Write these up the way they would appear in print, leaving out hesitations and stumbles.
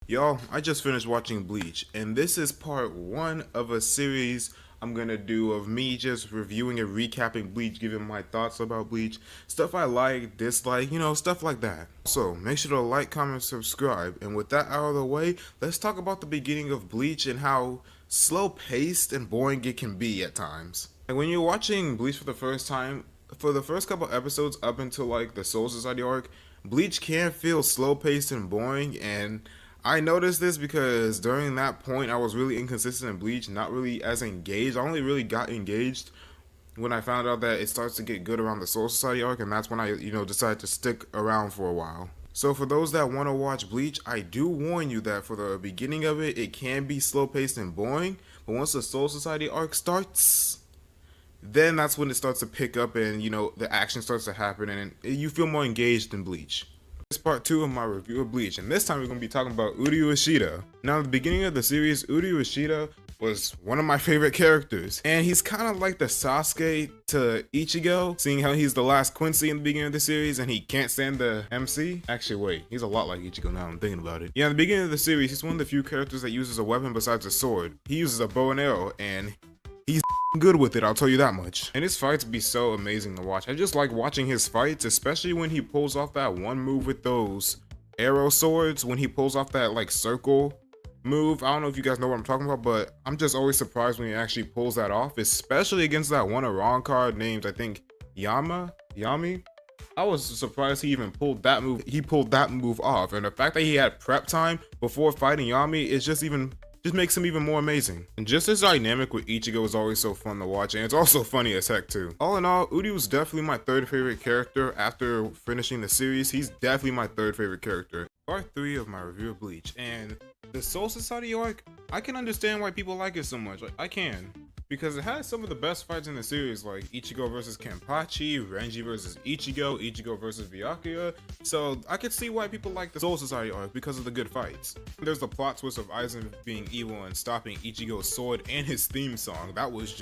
Y'all, I just finished watching Bleach, and this is part one of a series I'm gonna do of me just reviewing and recapping Bleach, giving my thoughts about Bleach, stuff I like, dislike, stuff like that. So, make sure to like, comment, subscribe, and with that out of the way, let's talk about the beginning of Bleach and how slow-paced and boring it can be at times. And when you're watching Bleach for the first time, for the first couple episodes up until like the Soul Society arc, Bleach can feel slow-paced and boring, and I noticed this because during that point I was really inconsistent in Bleach, not really as engaged. I only really got engaged when I found out that it starts to get good around the Soul Society arc, and that's when I, decided to stick around for a while. So for those that want to watch Bleach, I do warn you that for the beginning of it, it can be slow paced and boring, but once the Soul Society arc starts, then that's when it starts to pick up and, the action starts to happen and you feel more engaged in Bleach. This is part 2 of my review of Bleach, and this time we're going to be talking about Uryu Ishida. Now, at the beginning of the series, Uryu Ishida was one of my favorite characters, and he's kind of like the Sasuke to Ichigo, seeing how he's the last Quincy in the beginning of the series and he can't stand the MC. Actually, wait, he's a lot like Ichigo now I'm thinking about it. Yeah, in the beginning of the series, he's one of the few characters that uses a weapon besides a sword. He uses a bow and arrow, and he's good with it, I'll tell you that much. And his fights be so amazing to watch. I just like watching his fights, especially when he pulls off that one move with those arrow swords, when he pulls off that like circle move. I don't know if you guys know what I'm talking about, but I'm just always surprised when he actually pulls that off, especially against that one Iran card named, I think, Yami. I was surprised he even pulled that move. He pulled that move off, and the fact that he had prep time before fighting Yami is just makes him even more amazing. And just his dynamic with Ichigo is always so fun to watch, and it's also funny as heck too. All in all, Uryu was definitely my third favorite character after finishing the series. He's definitely my third favorite character. Part 3 of my review of Bleach, and the Soul Society arc, I can understand why people like it so much. Like, I can. Because it has some of the best fights in the series, like Ichigo versus Kenpachi, Renji versus Ichigo, Ichigo versus Byakuya. So I could see why people like the Soul Society arc because of the good fights. There's the plot twist of Aizen being evil and stopping Ichigo's sword and his theme song. That was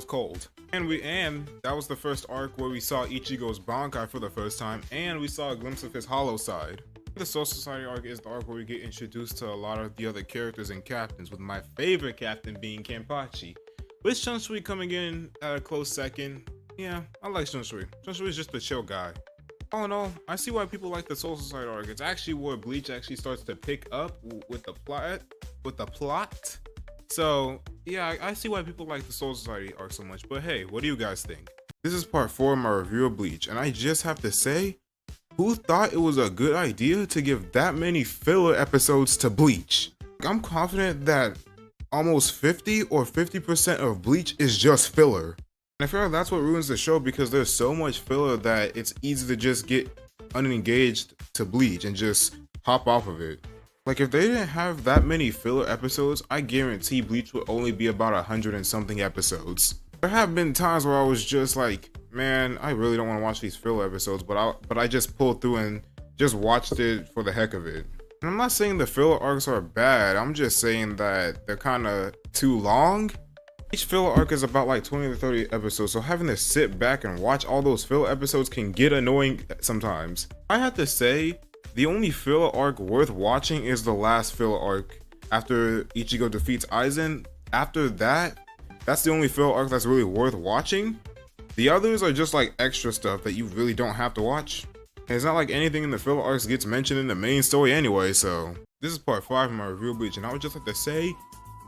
cold. And that was the first arc where we saw Ichigo's Bankai for the first time, and we saw a glimpse of his hollow side. The Soul Society arc is the arc where we get introduced to a lot of the other characters and captains, with my favorite captain being Kenpachi, with Shunshui coming in at a close second. Yeah, I like Shunshui. Shunshui is just a chill guy. All in all, I see why people like the Soul Society arc. It's actually where Bleach actually starts to pick up with the plot. So yeah, I see why people like the Soul Society arc so much. But hey, what do you guys think? This is part 4 of my review of Bleach, and I just have to say, who thought it was a good idea to give that many filler episodes to Bleach? I'm confident that almost 50 or 50% of Bleach is just filler. And I feel like that's what ruins the show, because there's so much filler that it's easy to just get unengaged to Bleach and just hop off of it. Like, if they didn't have that many filler episodes, I guarantee Bleach would only be about 100 and something episodes. There have been times where I was just like, man, I really don't want to watch these filler episodes, but I just pulled through and just watched it for the heck of it. And I'm not saying the filler arcs are bad, I'm just saying that they're kind of too long. Each filler arc is about like 20 to 30 episodes, so having to sit back and watch all those filler episodes can get annoying sometimes. I have to say, the only filler arc worth watching is the last filler arc after Ichigo defeats Aizen. After that, that's the only filler arc that's really worth watching. The others are just like extra stuff that you really don't have to watch. And it's not like anything in the filler arcs gets mentioned in the main story anyway, so. This is part 5 of my review of Bleach, and I would just like to say,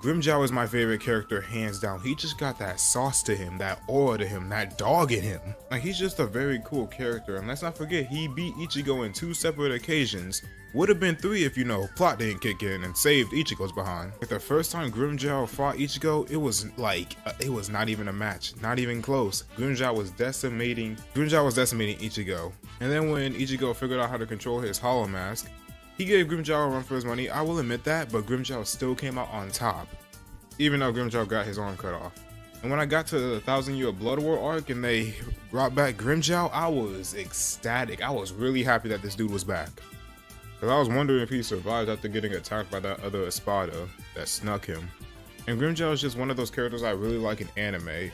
Grimmjow is my favorite character, hands down. He just got that sauce to him, that aura to him, that dog in him. Like, he's just a very cool character, and let's not forget, he beat Ichigo in 2 separate occasions. Would have been 3 if, plot didn't kick in and saved Ichigo's behind. Like, the first time Grimmjow fought Ichigo, it was like, it was not even a match, not even close. Grimmjow was decimating Ichigo. And then when Ichigo figured out how to control his hollow mask, he gave Grimmjow a run for his money. I will admit that, but Grimmjow still came out on top, even though Grimmjow got his arm cut off. And when I got to the 1,000 Year Blood War arc and they brought back Grimmjow, I was ecstatic. I was really happy that this dude was back, because I was wondering if he survived after getting attacked by that other Espada that snuck him. And Grimmjow is just one of those characters I really like in anime.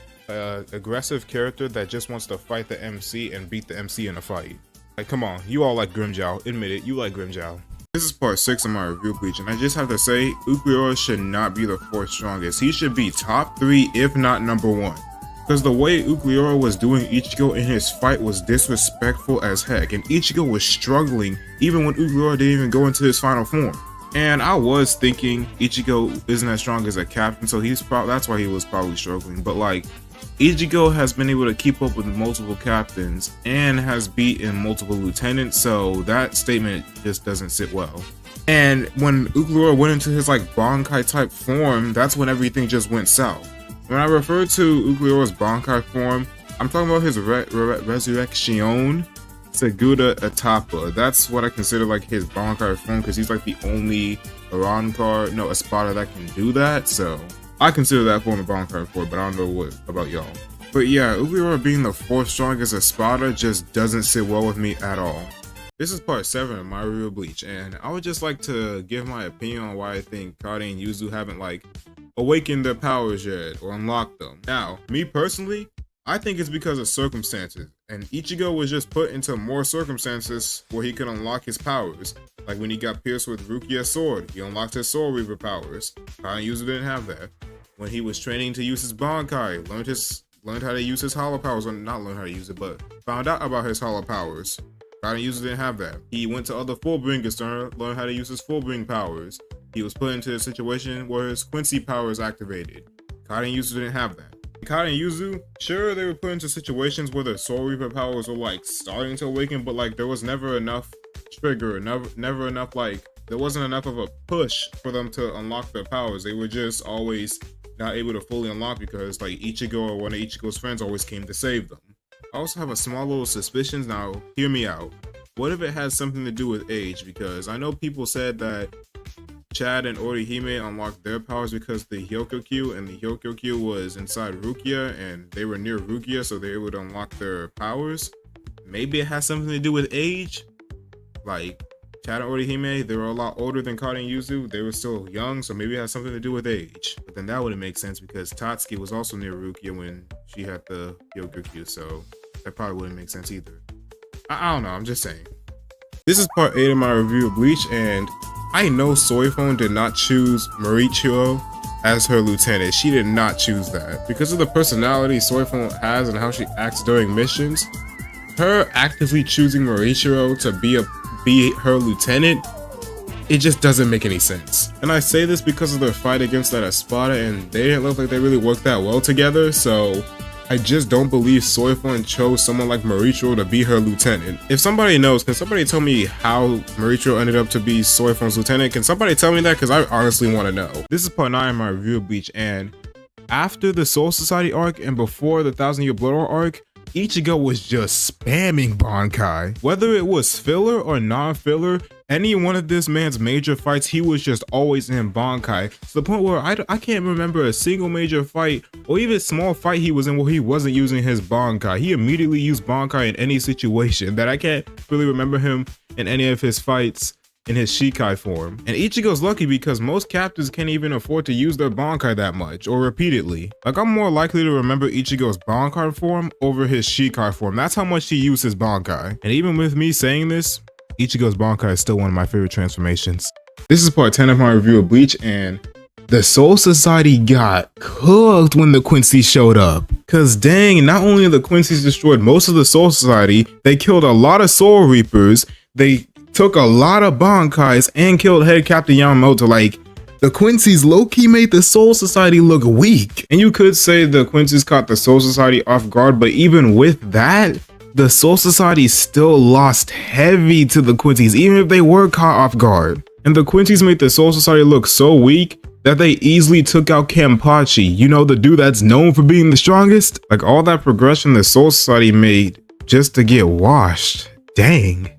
Aggressive character that just wants to fight the MC and beat the MC in a fight. Like, come on, you all like Grimmjow. Admit it, you like Grimmjow. This is part 6 of my review of Bleach, and I just have to say, Ukuriora should not be the 4th strongest. He should be top 3, if not number 1. Because the way Ukuriora was doing Ichigo in his fight was disrespectful as heck, and Ichigo was struggling even when Ukuriora didn't even go into his final form. And I was thinking Ichigo isn't as strong as a captain, so that's why he was probably struggling. But like, Ichigo has been able to keep up with multiple captains and has beaten multiple lieutenants, so that statement just doesn't sit well. And when Ukuriora went into his like Bankai type form, that's when everything just went south. When I refer to Ukuriora's Bankai form, I'm talking about his Resurrection Seguda Etapa. That's what I consider like his Bankai form, because he's like the only Espada that can do that, so I consider that form a Bankai form, but I don't know what about y'all. But yeah, Ukuriora being the 4th strongest Espada just doesn't sit well with me at all. This is part 7 of my review of Bleach, and I would just like to give my opinion on why I think Kade and Yuzu haven't like awakened their powers yet or unlocked them. Now, me personally, I think it's because of circumstances, and Ichigo was just put into more circumstances where he could unlock his powers. Like when he got pierced with Rukia's sword, he unlocked his Soul Reaver powers. Kade and Yuzu didn't have that. When he was training to use his Bankai, learned how to use his hollow powers, or not learned how to use it, but found out about his hollow powers. Kade and Yuzu didn't have that. He went to other Fullbringers to learn how to use his Fullbring powers. He was put into a situation where his Quincy powers activated. Kade and Yuzu didn't have that. Kade and Yuzu, sure, they were put into situations where their Soul Reaper powers were like starting to awaken, but like there was never enough trigger, never enough, like there wasn't enough of a push for them to unlock their powers. They were just always not able to fully unlock because like Ichigo or one of Ichigo's friends always came to save them. I also have a small little suspicion. Now, hear me out. What if it has something to do with age? Because I know people said that Chad and Orihime unlocked their powers because the Hyokyo and the Hyokyo was inside Rukia and they were near Rukia, so they would unlock their powers. Maybe it has something to do with age. Like Chad and Orihime, they were a lot older than Kade and Yuzu. They were still young, so maybe it has something to do with age. But then that wouldn't make sense because Tatsuki was also near Rukia when she had the Hyokyo, so that probably wouldn't make sense either. I don't know, I'm just saying. This is part 8 of my review of Bleach, and I know Soifon did not choose Marichiro as her lieutenant. She did not choose that. Because of the personality Soifon has and how she acts during missions, her actively choosing Marichiro to be her lieutenant, it just doesn't make any sense. And I say this because of their fight against that Espada, and they didn't look like they really worked that well together, so I just don't believe Soifon chose someone like Marichiro to be her lieutenant. If somebody knows, can somebody tell me how Marichiro ended up to be Soifon's lieutenant? Can somebody tell me that? Because I honestly want to know. This is part 9 of my review of Bleach, and after the Soul Society arc and before the 1,000-Year Blood War arc, Ichigo was just spamming Bankai. Whether it was filler or non-filler, any one of this man's major fights, he was just always in Bankai. To the point where I can't remember a single major fight or even small fight he was in where he wasn't using his Bankai. He immediately used Bankai in any situation that I can't really remember him in any of his fights in his Shikai form. And Ichigo's lucky because most captains can't even afford to use their Bankai that much or repeatedly. Like, I'm more likely to remember Ichigo's Bankai form over his Shikai form. That's how much he used his Bankai. And even with me saying this, Ichigo's Bankai is still one of my favorite transformations. This is part 10 of my review of Bleach, and the Soul Society got cooked when the Quincy's showed up. Cause dang, not only the Quincy's destroyed most of the Soul Society, they killed a lot of Soul Reapers, they took a lot of Bankais, and killed head Captain Yamamoto. Like, the Quincy's low-key made the Soul Society look weak. And you could say the Quincy's caught the Soul Society off guard, but even with that, the Soul Society still lost heavy to the Quincy's, even if they were caught off guard. And the Quincy's made the Soul Society look so weak that they easily took out Kenpachi, you know, the dude that's known for being the strongest. Like, all that progression the Soul Society made just to get washed. Dang.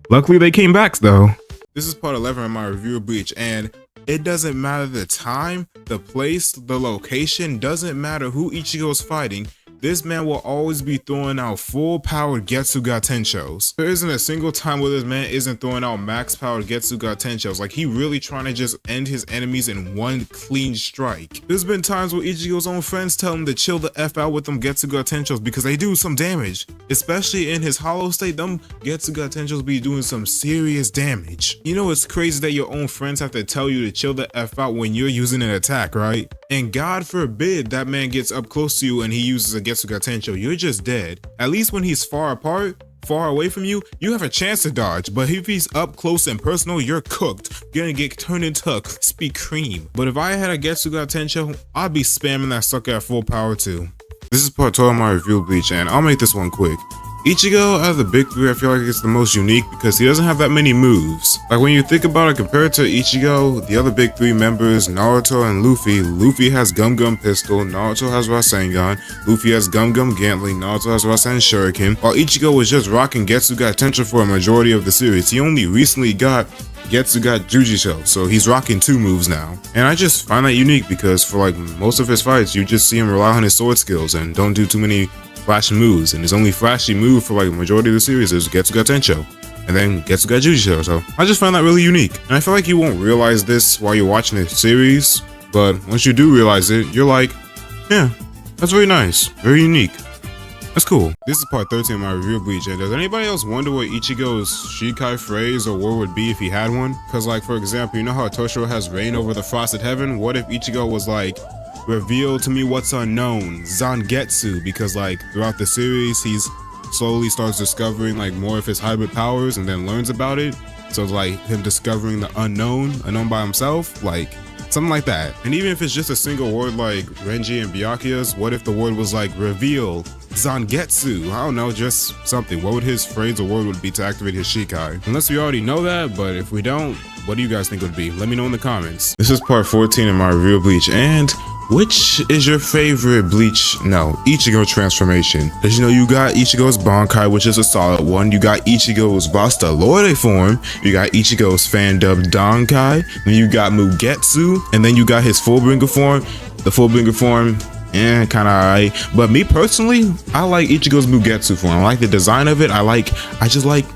Luckily they came back though. This is part 11 of my review of Bleach, and it doesn't matter the time, the place, the location, doesn't matter who Ichigo's fighting. this man will always be throwing out full-powered Getsuga Tenshos. There isn't a single time where this man isn't throwing out max-powered Getsuga Tenshos. Like, he really trying to just end his enemies in one clean strike. There's been times where Ichigo's own friends tell him to chill the F out with them Getsuga Tenshos because they do some damage. Especially in his hollow state, them Getsuga Tenshos be doing some serious damage. You know, it's crazy that your own friends have to tell you to chill the F out when you're using an attack, right? And God forbid that man gets up close to you and he uses a Getsuga Tensho, you're just dead. At least when he's far apart, far away from you, you have a chance to dodge, but if he's up close and personal, you're cooked. You're gonna get turned into a crispy cream. But if I had a Getsuga Tensho, I'd be spamming that sucker at full power too. This is part 2 of my review of Bleach, and I'll make this one quick. Ichigo, out of the big three, I feel like it's the most unique because he doesn't have that many moves. Like, when you think about it, compared to Ichigo, the other big three members, Naruto and Luffy has Gum Gum Pistol, Naruto has Rasengan, Luffy has Gum Gum Gantly, Naruto has Rasen Shuriken, while Ichigo was just rocking Getsuga Tensho for a majority of the series. He only recently got Getsuga Jujisho, so he's rocking 2 moves now. And I just find that unique because for like most of his fights, you just see him rely on his sword skills and don't do too many flashy moves, and his only flashy move for like the majority of the series is Getsuga Tensho, and then Getsuga Jujisho. So I just find that really unique, and I feel like you won't realize this while you're watching the series, but once you do realize it, you're like, yeah, that's very nice, very unique. That's cool. This is part 13 of my review of Bleach, and does anybody else wonder what Ichigo's Shikai phrase or word would be if he had one? Because like, for example, you know how Toshiro has reign over the frosted heaven? What if Ichigo was like, reveal to me what's unknown, Zangetsu, because like throughout the series he's slowly starts discovering like more of his hybrid powers and then learns about it. So it's like him discovering the unknown by himself, like something like that. And even if it's just a single word like Renji and Byakuya's, what if the word was like reveal, Zangetsu? I don't know, just something. What would his phrase or word would be to activate his Shikai? Unless we already know that, but if we don't, what do you guys think it would be? Let me know in the comments. This is part 14 of my review of Bleach, and which is your favorite Ichigo transformation? Because you know, you got Ichigo's Bankai, which is a solid one. You got Ichigo's Vasta Lorde form. You got Ichigo's fan-dubbed Dankai. Then you got Mugetsu. And then you got his Fullbringer form. The Fullbringer form, kinda alright. But me personally, I like Ichigo's Mugetsu form. I like the design of it. I just like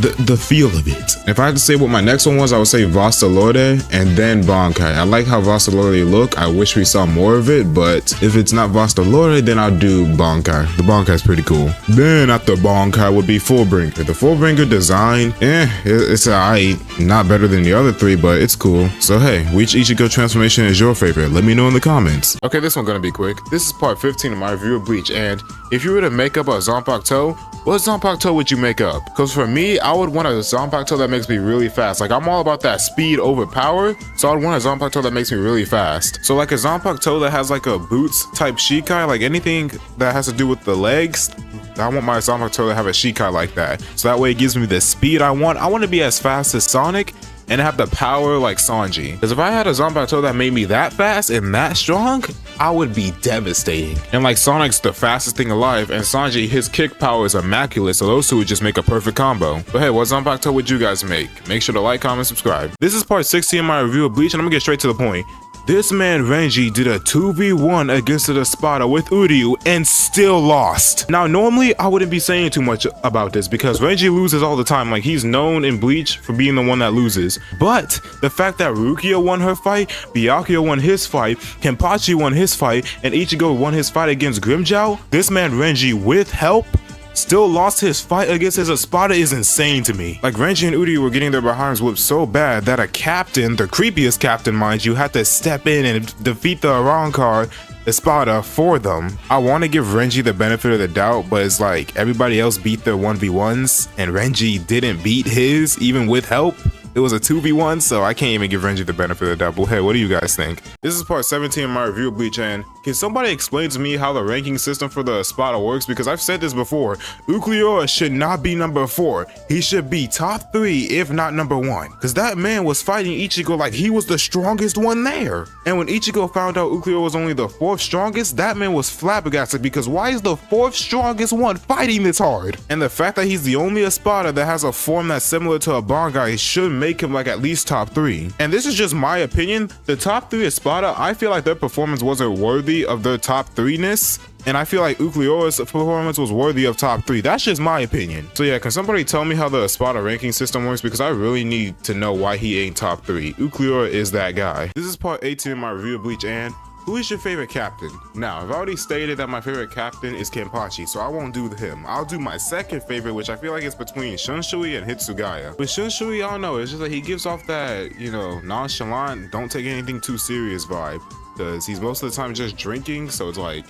the feel of it. If I had to say what my next one was, I would say Vasta Lorde and then Bankai. I like how Vasta Lorde look. I wish we saw more of it, but if it's not Vasta Lorde, then I'll do Bankai. The Bankai is pretty cool. Then after Bankai would be Fullbringer. The Fullbringer design, it's alright. Not better than the other 3, but it's cool. So hey, which Ichigo transformation is your favorite? Let me know in the comments. Okay, this one's gonna be quick. This is part 15 of my review of Bleach, and if you were to make up a Zanpakuto, what Zanpakuto would you make up? Because for me, I would want a Zanpakuto that makes me really fast. Like, I'm all about that speed over power, so I'd want a Zanpakuto that makes me really fast. So like a Zanpakuto that has like a boots type Shikai, like anything that has to do with the legs, I want my Zanpakuto to have a Shikai like that. So that way it gives me the speed I want. I want to be as fast as Sonic and have the power like Sanji. Because if I had a Zanpakuto that made me that fast and that strong, I would be devastating. And like, Sonic's the fastest thing alive, and Sanji, his kick power is immaculate, so those two would just make a perfect combo. But hey, what Zanpakuto would you guys make? Make sure to like, comment, subscribe. This is part 16 of my review of Bleach, and I'm gonna get straight to the point. This man Renji did a 2v1 against the Espada with Uryu and still lost. Now normally I wouldn't be saying too much about this because Renji loses all the time. Like, he's known in Bleach for being the one that loses. But the fact that Rukia won her fight, Byakuya won his fight, Kenpachi won his fight, and Ichigo won his fight against Grimmjow, this man Renji, with help, still lost his fight against his Espada is insane to me. Like, Renji and Uryu were getting their behinds whipped so bad that a captain, the creepiest captain mind you, had to step in and defeat the Arrancar Espada for them. I want to give Renji the benefit of the doubt, but it's like everybody else beat their 1v1s and Renji didn't beat his even with help. It was a 2v1, so I can't even give Renji the benefit of the doubt. But hey, what do you guys think? This is part 17 of my review of Bleach, and can somebody explain to me how the ranking system for the Espada works? Because I've said this before, Ucleora should not be number 4. He should be top 3, if not number 1. Because that man was fighting Ichigo like he was the strongest one there. And when Ichigo found out Ucleora was only the 4th strongest, that man was flabbergasted, because why is the 4th strongest one fighting this hard? And the fact that he's the only Espada that has a form that's similar to a Bangai should make him like at least top 3. And this is just my opinion. The top 3 Espada, I feel like their performance wasn't worthy of their top 3-ness. And I feel like Ukliora's performance was worthy of top 3. That's just my opinion. So yeah, can somebody tell me how the Espada ranking system works? Because I really need to know why he ain't top 3. Ukliora is that guy. This is part 18 of my review of Bleach, and who is your favorite captain? Now, I've already stated that my favorite captain is Kenpachi, so I won't do him. I'll do my second favorite, which I feel like is between Shunshui and Hitsugaya. With Shunshui, I don't know, it's just like he gives off that, you know, nonchalant, don't take anything too serious vibe. Because he's most of the time just drinking, so it's like,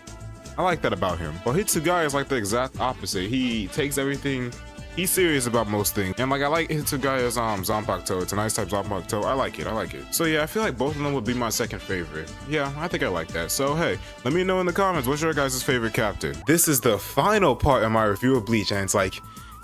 I like that about him. But Hitsugaya is like the exact opposite. He takes everything, he's serious about most things. And like, I like Hitsugaya's Zanpakuto. It's a nice type Zanpakuto. I like it. So yeah, I feel like both of them would be my second favorite. Yeah, I think I like that. So hey, let me know in the comments, what's your guys' favorite captain? This is the final part of my review of Bleach, and it's like,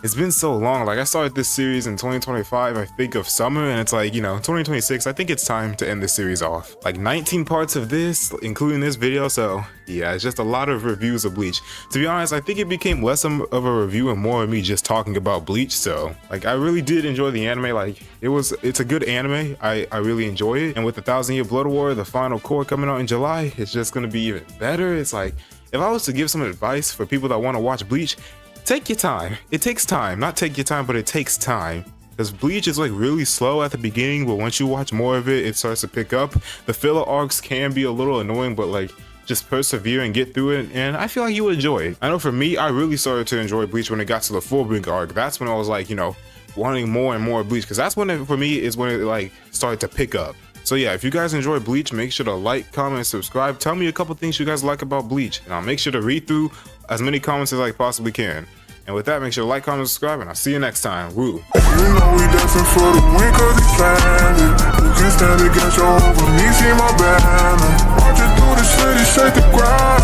it's been so long. Like, I started this series in 2025, I think of summer, and it's like, you know, 2026, I think it's time to end this series off. Like 19 parts of this, including this video, so yeah, it's just a lot of reviews of Bleach. To be honest, I think it became less of a review and more of me just talking about Bleach, so like, I really did enjoy the anime. Like, it's a good anime. I really enjoy it, and with the 1,000 Year Blood War, the final core coming out in July, it's just gonna be even better. It's like, if I was to give some advice for people that want to watch Bleach, take your time. It takes time. Not take your time, but it takes time. Because Bleach is like really slow at the beginning, but once you watch more of it, it starts to pick up. The filler arcs can be a little annoying, but like, just persevere and get through it, and I feel like you would enjoy it. I know for me, I really started to enjoy Bleach when it got to the Fullbring arc. That's when I was like, you know, wanting more and more Bleach, because that's when it, for me, is when it like started to pick up. So yeah, if you guys enjoy Bleach, make sure to like, comment, subscribe. Tell me a couple things you guys like about Bleach, and I'll make sure to read through as many comments as I possibly can. And with that, make sure to like, comment, subscribe, and I'll see you next time. Woo. You know we dancing for the win cause he planned it. Who can stand against your over me, see my banner. Watch it through the city, shake the ground.